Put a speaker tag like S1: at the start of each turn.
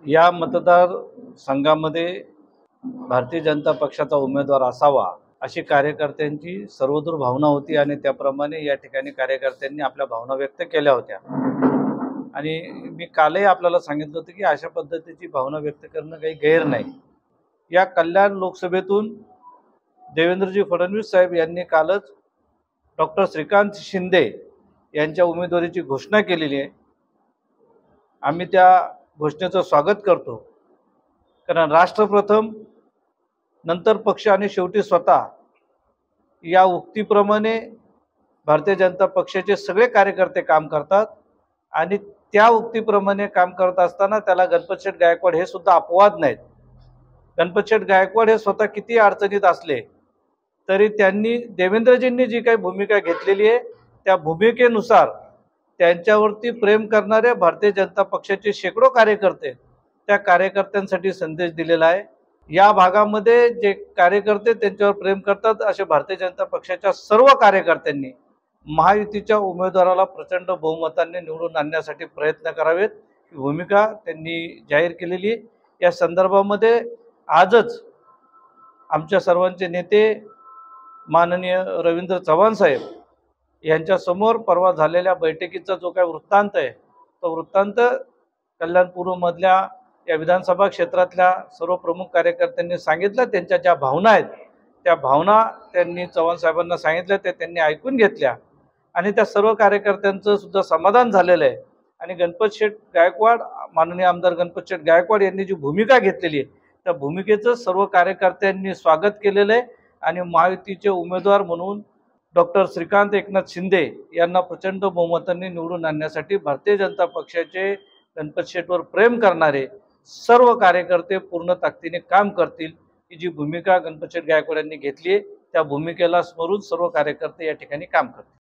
S1: या मतदार संघामध्ये भारतीय जनता पक्षाचा उमेदवार असावा अशी कार्यकर्त्यांची सर्वदूर भावना होती आणि त्याप्रमाणे या ठिकाणी कार्यकर्त्यांनी आपल्या भावना व्यक्त केल्या होत्या। आणि मी कालही आपल्याला सांगितलं होतं की अशा पद्धतीची भावना व्यक्त करणं काही गैर नाही। या कल्याण लोकसभेतून देवेंद्रजी फडणवीस साहेब यांनी कालच डॉक्टर श्रीकांत शिंदे यांच्या उमेदवारीची घोषणा केलेली आहे। आम्ही त्या घोषणेचं स्वागत करतो, कारण राष्ट्र प्रथम, नंतर पक्ष आणि शेवटी स्वतः या उक्तीप्रमाणे भारतीय जनता पक्षाचे सगळे कार्यकर्ते काम करतात आणि त्या उक्तीप्रमाणे काम करत असताना त्याला गणपत शेठ गायकवाड हे सुद्धा अपवाद नाहीत। गणपत शेठ गायकवाड हे स्वतः किती अडचणीत असले तरी त्यांनी देवेंद्रजींनी जी काही भूमिका घेतलेली आहे त्या भूमिकेनुसार त्यांच्यावरती प्रेम करणारे भारतीय जनता पक्षाचे शेकडो कार्यकर्ते त्या कार्यकर्त्यांसाठी संदेश दिलेला आहे। या भागामध्ये जे कार्यकर्ते त्यांच्यावर प्रेम करतात असे भारतीय जनता पक्षाच्या सर्व कार्यकर्त्यांनी महायुतीच्या उमेदवाराला प्रचंड बहुमताने निवडून आणण्यासाठी प्रयत्न करावेत ही भूमिका त्यांनी जाहीर केलेली आहे। या संदर्भामध्ये आजच आमच्या सर्वांचे नेते माननीय रवींद्र चव्हाण साहेब यांच्या समोर परवा झालेल्या बैठकीचा जो काही वृत्तांत आहे तो वृत्तांत कल्याण पूर्व मधल्या या विधानसभा क्षेत्रातल्या सर्व प्रमुख कार्यकर्त्यांनी सांगितलं। त्यांच्या ज्या भावना आहेत त्या भावना त्यांनी चव्हाण साहेबांना सांगितल्या, त्या त्यांनी ऐकून घेतल्या आणि त्या सर्व कार्यकर्त्यांचं सुद्धा समाधान झालेलं आहे। आणि गणपत शेठ गायकवाड, माननीय आमदार गणपत शेठ गायकवाड यांनी जी भूमिका घेतलेली आहे त्या भूमिकेचं सर्व कार्यकर्त्यांनी स्वागत केलेलं आहे आणि महायुतीचे उमेदवार म्हणून डॉक्टर श्रीकांत एकनाथ शिंदे यांना प्रचंड बहुमताने निवडून आणण्यासाठी भारतीय जनता पक्षाचे गणपत शेठवर प्रेम करणारे सर्व कार्यकर्ते पूर्ण ताकदीने काम करतील। ही जी भूमिका गणपत शेठ गायकवाड यांनी घेतली आहे त्या भूमिकेला स्मरून सर्व कार्यकर्ते या ठिकाणी काम करतील।